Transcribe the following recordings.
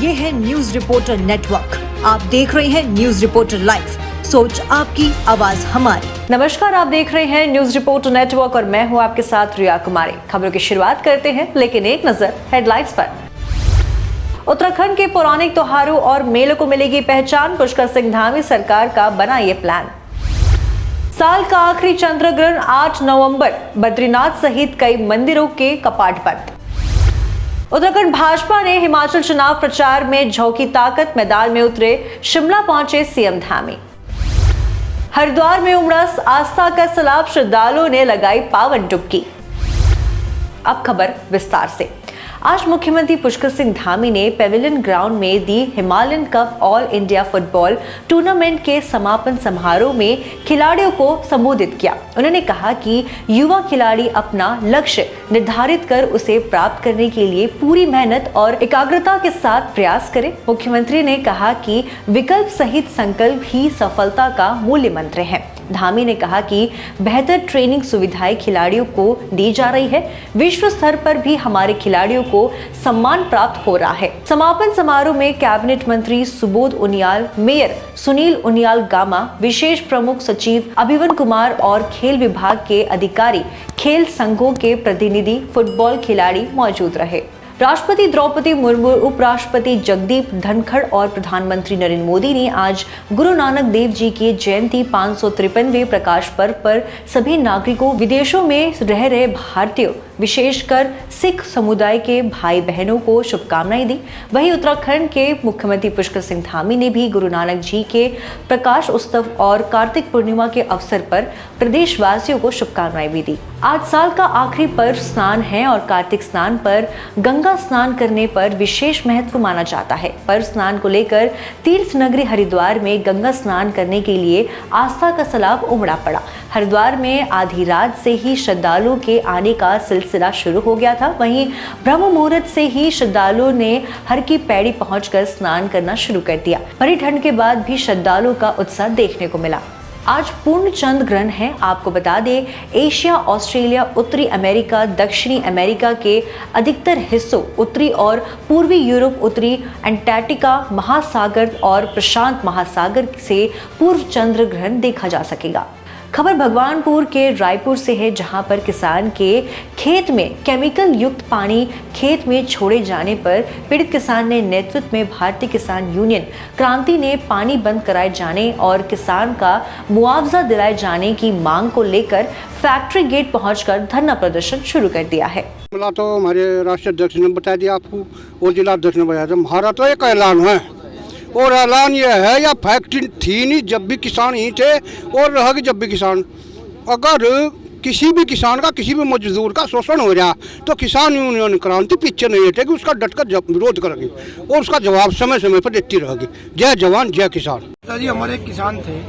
ये है news reporter network. आप देख रहे हैं न्यूज रिपोर्टर लाइव, सोच आपकी, आवाज हमारी। नमस्कार, आप देख रहे हैं न्यूज रिपोर्टर नेटवर्क और मैं हूं आपके साथ रिया कुमारी। खबरों की शुरुआत करते हैं, लेकिन एक नजर हेडलाइंस पर। उत्तराखंड के पौराणिक त्योहारों और मेलों को मिलेगी पहचान, पुष्कर सिंह धामी सरकार का बना ये प्लान। साल का आखिरी चंद्र ग्रहण 8 नवंबर, बद्रीनाथ सहित कई मंदिरों के कपाट बंद। उत्तराखंड भाजपा ने हिमाचल चुनाव प्रचार में झोंकी ताकत, मैदान में उतरे, शिमला पहुंचे सीएम धामी। हरिद्वार में उमड़स आस्था का सैलाब, श्रद्धालुओं ने लगाई पावन डुबकी। अब खबर विस्तार से। आज मुख्यमंत्री पुष्कर सिंह धामी ने पेविलियन ग्राउंड में the Himalayan cup all India football tournament के समापन समारोह में खिलाड़ियों को संबोधित किया। उन्होंने कहा कि युवा खिलाड़ी अपना लक्ष्य निर्धारित कर उसे प्राप्त करने के लिए पूरी मेहनत और एकाग्रता के साथ प्रयास करें। मुख्यमंत्री ने कहा कि विकल्प सहित संकल्प ही सफलता का मूल्य मंत्र है। धामी ने कहा कि बेहतर ट्रेनिंग सुविधाएं खिलाड़ियों को दी जा रही है। विश्व स्तर पर भी हमारे खिलाड़ियों को सम्मान प्राप्त हो रहा है। समापन समारोह में कैबिनेट मंत्री सुबोध उनियाल, मेयर सुनील उनियाल गामा, विशेष प्रमुख सचिव अभिवन कुमार और खेल विभाग के अधिकारी, खेल संघों के प्रतिनिधि, फुटबॉल खिलाड़ी मौजूद रहे। राष्ट्रपति द्रौपदी मुर्मू, उपराष्ट्रपति जगदीप धनखड़ और प्रधानमंत्री नरेंद्र मोदी ने आज गुरु नानक देव जी की जयंती 553वें प्रकाश पर्व पर सभी नागरिकों, विदेशों में रह रहे भारतीयों, विशेषकर सिख समुदाय के भाई बहनों को शुभकामनाएं दी। वहीं उत्तराखंड के मुख्यमंत्री पुष्कर सिंह धामी ने भी गुरु नानक जी के प्रकाश उत्सव और कार्तिक पूर्णिमा के अवसर पर प्रदेशवासियों को शुभकामनाएं भी दी। आज साल का आखिरी पर्व स्नान है और कार्तिक स्नान पर गंगा स्नान करने पर विशेष महत्व माना जाता है। पर्व स्नान को लेकर तीर्थ नगरी हरिद्वार में गंगा स्नान करने के लिए आस्था का सैलाब उमड़ा पड़ा। हरिद्वार में आधी रात से ही श्रद्धालुओं के आने का सिलसिला शुरू हो गया था। वहीं ब्रह्म मुहूर्त से ही श्रद्धालुओं ने हर की पैड़ी पहुंचकर स्नान करना शुरू कर दिया। भरी ठंड के बाद भी श्रद्धालुओं का उत्साह देखने को मिला। आज पूर्ण चंद्र ग्रहण है। आपको बता दें, एशिया, ऑस्ट्रेलिया, उत्तरी अमेरिका, दक्षिणी अमेरिका के अधिकतर हिस्सों, उत्तरी और पूर्वी यूरोप, उत्तरी अंटार्कटिका महासागर और प्रशांत महासागर से पूर्व चंद्र ग्रहण देखा जा सकेगा। खबर भगवानपुर के रायपुर से है, जहां पर किसान के खेत में केमिकल युक्त पानी खेत में छोड़े जाने पर पीड़ित किसान ने नेतृत्व में भारतीय किसान यूनियन क्रांति ने पानी बंद कराए जाने और किसान का मुआवजा दिलाए जाने की मांग को लेकर फैक्ट्री गेट पहुंचकर धरना प्रदर्शन शुरू कर दिया है। तो हमारे राष्ट्रीय अध्यक्ष ने बता दिया आपको और जिला अध्यक्ष ने बताया था। हमारा तो एक ऐलान है और ऐलान ये है, या फैक्ट्री थी नहीं जब भी किसान ही थे और रहेगी जब भी किसान। अगर किसी भी किसान का, किसी भी मजदूर का शोषण हो रहा तो किसान यूनियन क्रांति पीछे नहीं हटेगी, उसका डटकर विरोध करेगी और उसका जवाब समय समय पर देती रहेगी। जय जवान जय किसान। जी, हमारे एक किसान थे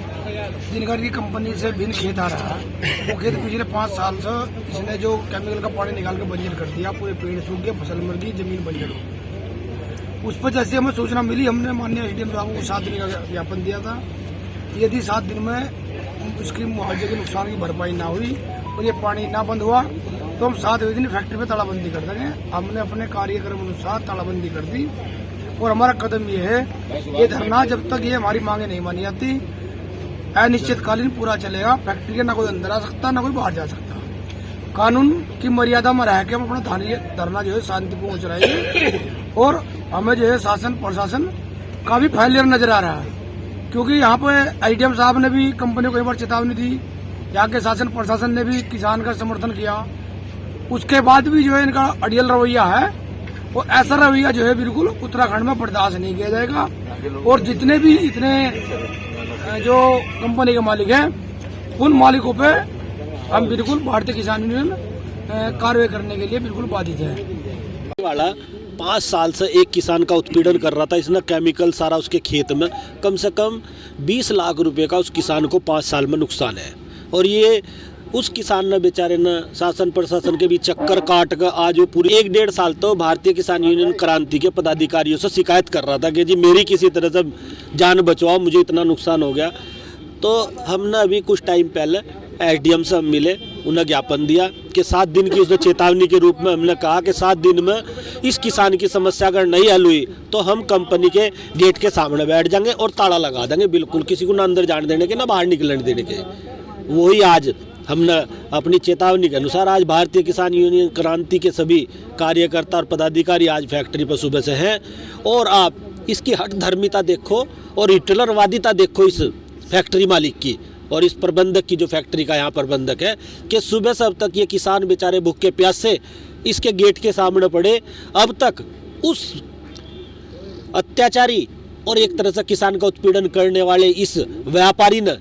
जिनका की कंपनी से बिन खेत आ रहा है। वो खेत पिछले 5 साल से इसने जो केमिकल का पानी निकाल के बंजर कर दिया, पूरे पेड़ सूख गए, फसल मर गई, जमीन बंजर हो गई। उस पर जैसे हमें सूचना मिली, हमने माननीय एसडीएम साहब को 7 दिन का ज्ञापन दिया था। यदि 7 दिन में उसकी मुआवजे के नुकसान की भरपाई ना हुई और ये पानी ना बंद हुआ तो हम 7वें दिन फैक्ट्री पे तालाबंदी कर देंगे। हमने अपने कार्यक्रम अनुसार तालाबंदी कर दी और हमारा कदम ये है, ये धरना जब तक ये हमारी मांगे नहीं मानी जाती अनिश्चितकालीन पूरा चलेगा। फैक्ट्री के ना कोई अंदर आ सकता, ना कोई बाहर जा सकता। कानून की मर्यादा में रह के हम अपना धरना जो है शांतिपूर्ण चलाएंगे और हमें जो है शासन प्रशासन का भी फेलियर नजर आ रहा है, क्योंकि यहाँ पे एसडीएम साहब ने भी कंपनी को कई बार चेतावनी दी, यहाँ के शासन प्रशासन ने भी किसान का समर्थन किया, उसके बाद भी जो है इनका अड़ियल रवैया है और ऐसा रवैया जो है बिल्कुल उत्तराखंड में बर्दाश्त नहीं किया जाएगा। और जितने भी इतने जो कंपनी के मालिक हैं उन मालिकों पे हम बिल्कुल भारतीय किसान यूनियन कार्रवाई करने के लिए बिल्कुल बाधित है। वाला 5 साल से एक किसान का उत्पीड़न कर रहा था। इसने केमिकल सारा उसके खेत में, कम से कम 20 लाख रुपए का उस किसान को 5 साल में नुकसान है। और ये उस किसान ने बेचारे ने शासन प्रशासन के भी चक्कर काट कर आज वो पूरी 1-1.5 साल तो भारतीय किसान यूनियन क्रांति के पदाधिकारियों से शिकायत कर रहा था कि जी मेरी किसी तरह से जान बचवाओ, मुझे इतना नुकसान हो गया। तो हमने अभी कुछ टाइम पहले एसडीएम से हम मिले, उन्हें ज्ञापन दिया कि 7 दिन की उसने चेतावनी के रूप में हमने कहा कि 7 दिन में इस किसान की समस्या अगर नहीं हल हुई तो हम कंपनी के गेट के सामने बैठ जाएंगे और ताला लगा देंगे, बिल्कुल किसी को ना अंदर जाने देने के ना बाहर निकलने देने के। वही आज हमने अपनी चेतावनी के अनुसार आज भारतीय किसान यूनियन क्रांति के सभी कार्यकर्ता और पदाधिकारी आज फैक्ट्री पर सुबह से हैं। और आप इसकी हठ धर्मिता देखो और हिटलरवादिता देखो इस फैक्ट्री मालिक की और इस प्रबंधक की, जो फैक्ट्री का यहाँ प्रबंधक है, कि सुबह से अब तक ये किसान बेचारे भूखे प्यासे इसके गेट के सामने पड़े। अब तक उस अत्याचारी और एक तरह से किसान का उत्पीड़न करने वाले इस व्यापारी ने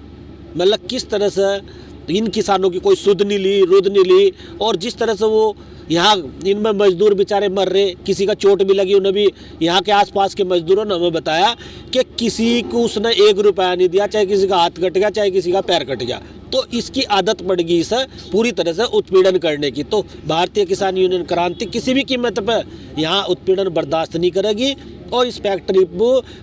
मतलब किस तरह से इन किसानों की कोई सुध नहीं ली, रुध नहीं ली। और जिस तरह से वो यहाँ इनमें मजदूर बेचारे मर रहे, किसी का चोट भी लगी, उन्हें भी यहाँ के आसपास के मजदूरों ने हमें बताया कि किसी को उसने 1 रुपया नहीं दिया, चाहे किसी का हाथ कट गया, चाहे किसी का पैर कट गया। तो इसकी आदत पड़ गई इसे पूरी तरह से उत्पीड़न करने की। तो भारतीय किसान यूनियन क्रांति किसी भी कीमत पर यहाँ उत्पीड़न बर्दाश्त नहीं करेगी और इस फैक्ट्री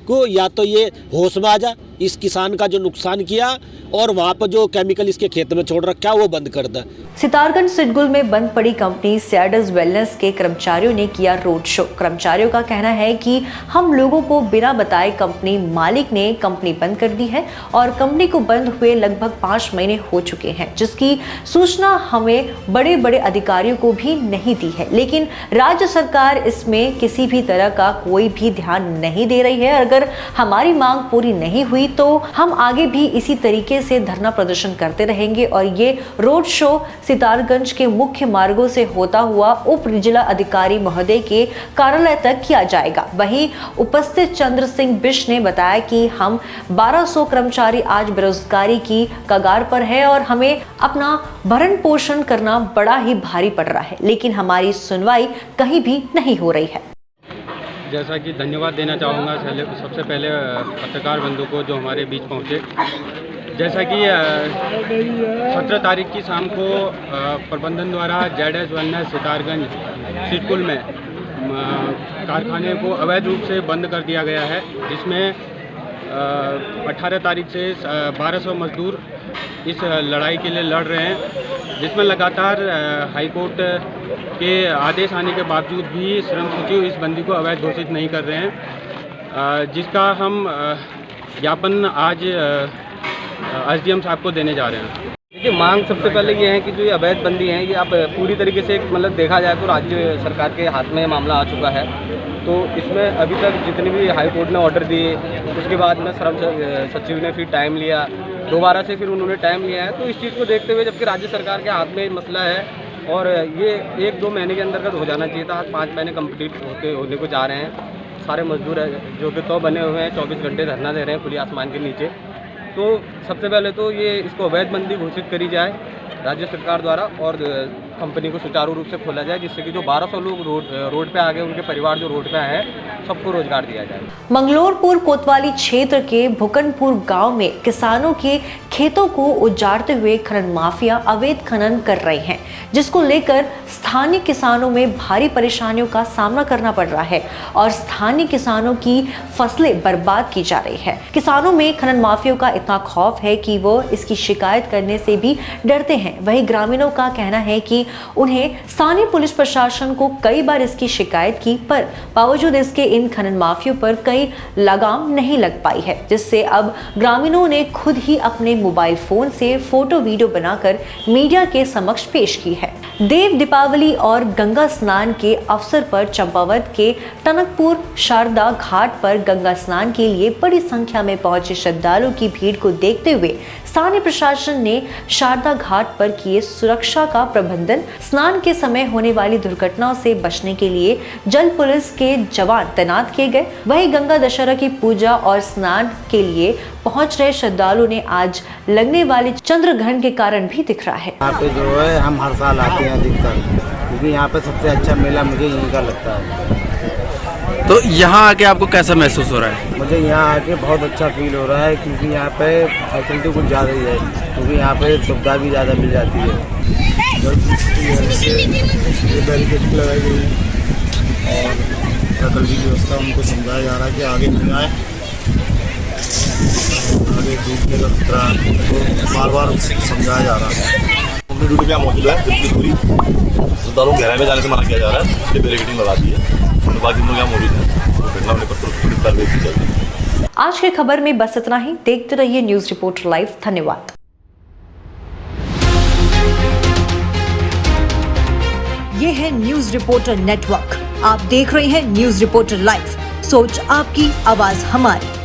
को या तो ये होश में आ जा, इस किसान का जो नुकसान किया और वहाँ पर जो केमिकल इसके खेत में छोड़ रखा है वो बंद कर दे। सितारगंज सिडगुल में बंद पड़ी कंपनी सैडस वेलनेस के कर्मचारियों ने किया रोड शो। कर्मचारियों का कहना है कि हम लोगों को बिना बताए कंपनी मालिक ने कंपनी बंद कर दी है और कंपनी को बंद हुए लगभग 5 महीने हो चुके हैं, जिसकी सूचना हमें बड़े बड़े अधिकारियों को भी नहीं दी है। लेकिन राज्य सरकार इसमें किसी भी तरह का कोई भी ध्यान नहीं दे रही है। अगर हमारी मांग पूरी नहीं हुई तो हम आगे भी इसी तरीके से धरना प्रदर्शन करते रहेंगे और ये रोड शो सितारगंज के मुख्य मार्गों से होता हुआ उप जिला अधिकारी महोदय के कार्यालय तक किया जाएगा। वहीं उपस्थित चंद्र सिंह बिश ने बताया कि हम 1200 कर्मचारी आज बेरोजगारी की कगार पर है और हमें अपना भरण पोषण करना बड़ा ही भारी पड़ रहा है, लेकिन हमारी सुनवाई कहीं भी नहीं हो रही है। जैसा कि धन्यवाद देना चाहूँगा सबसे पहले पत्रकार बंधु को जो हमारे बीच पहुँचे। जैसा कि 17 तारीख की शाम को प्रबंधन द्वारा जेडएस वेलनेस सितारगंज सिडकुल में कारखाने को अवैध रूप से बंद कर दिया गया है, जिसमें 18 तारीख से 1200 मजदूर इस लड़ाई के लिए लड़ रहे हैं, जिसमें लगातार हाईकोर्ट के आदेश आने के बावजूद भी श्रम सचिव इस बंदी को अवैध घोषित नहीं कर रहे हैं, जिसका हम ज्ञापन आज एसडीएम साहब को देने जा रहे हैं। देखिए, मांग सबसे पहले ये है कि जो ये अवैध बंदी है ये अब पूरी तरीके से मतलब देखा जाए तो राज्य सरकार के हाथ में मामला आ चुका है। तो इसमें अभी तक जितने भी हाई कोर्ट ने ऑर्डर दिए, उसके बाद में श्रम सचिव ने फिर टाइम लिया, दोबारा से फिर उन्होंने टाइम लिया है। तो इस चीज़ को देखते हुए जबकि राज्य सरकार के हाथ में मसला है और ये 1-2 महीने के अंतर्गत हो जाना चाहिए था, आज 5 महीने कंप्लीट होने को जा रहे हैं। सारे मजदूर जो कि 100 बने हुए हैं 24 घंटे धरना दे रहे हैं खुली आसमान के नीचे। तो सबसे पहले तो ये इसको अवैध बंदी घोषित करी जाए राज्य सरकार द्वारा और कंपनी को सुचारू रूप से खोला जाए, जिससे कि जो 1200 लोग रोड पे आ गए, उनके परिवार जो रोड पे आए हैं, सबको रोजगार दिया जाए। मंगलोरपुर कोतवाली क्षेत्र के भुकनपुर गांव में किसानों के खेतों को उजाड़ते हुए खनन माफिया अवैध खनन कर रहे हैं, जिसको लेकर स्थानीय किसानों में भारी परेशानियों का सामना करना पड़ रहा है और स्थानीय किसानों की फसलें बर्बाद की जा रही है। किसानों में खनन माफियों का इतना खौफ है कि वो इसकी शिकायत करने से भी डरते हैं। वहीं ग्रामीणों का कहना है कि उन्हें स्थानीय पुलिस प्रशासन को कई बार इसकी शिकायत की, पर बावजूद इसके इन खनन माफियों पर कई लगाम नहीं लग पाई है, जिससे अब ग्रामीणों ने खुद ही अपने मोबाइल फोन से फोटो वीडियो बनाकर मीडिया के समक्ष पेश की है। देव दीपावली और गंगा स्नान के अवसर पर चंपावत के टनकपुर शारदा घाट पर गंगा स्नान के लिए बड़ी संख्या में पहुंचे श्रद्धालुओं की भीड़ को देखते हुए स्थानीय प्रशासन ने शारदा घाट पर किए सुरक्षा का प्रबंधन। स्नान के समय होने वाली दुर्घटनाओं से बचने के लिए जल पुलिस के जवान तैनात किए गए। वहीं गंगा दशहरा की पूजा और स्नान के लिए पहुंच रहे श्रद्धालुओं ने आज लगने वाले चंद्रग्रहण के कारण भी दिख रहा है। यहाँ पे जो है हम हर साल आते हैं अधिकतर, क्योंकि यहाँ पे सबसे अच्छा मेला मुझे यहीं का लगता है। तो यहाँ आके आपको कैसा महसूस हो रहा है? मुझे यहाँ आके बहुत अच्छा फील हो रहा है, क्योंकि यहाँ पे फैसिलिटी कुछ ज़्यादा ही है, क्योंकि यहाँ पे सुविधा भी ज़्यादा मिल जाती है। ये बैरिकेड लगाई गई है और की व्यवस्था उनको समझाया जा रहा है कि आगे मिल जाए आगे डूबने का खतरा तो बार बार समझाया जा रहा है। हमने ड्यूटी पे मौजूद है, जबकि पूरी श्रद्धालुओं गहराई में जाने से मना किया जा रहा है, इसलिए बैरिकेडिंग लगा दी है और बाकी लोग यहाँ मौजूद हैं। तो घटना होने पर तुरंत कार्रवाई की जाएगी। आज की खबर में बस इतना ही। देखते रहिए न्यूज रिपोर्टर लाइव। धन्यवाद। ये है न्यूज रिपोर्टर नेटवर्क। आप देख रहे हैं न्यूज रिपोर्टर लाइव। सोच आपकी, आवाज हमारी।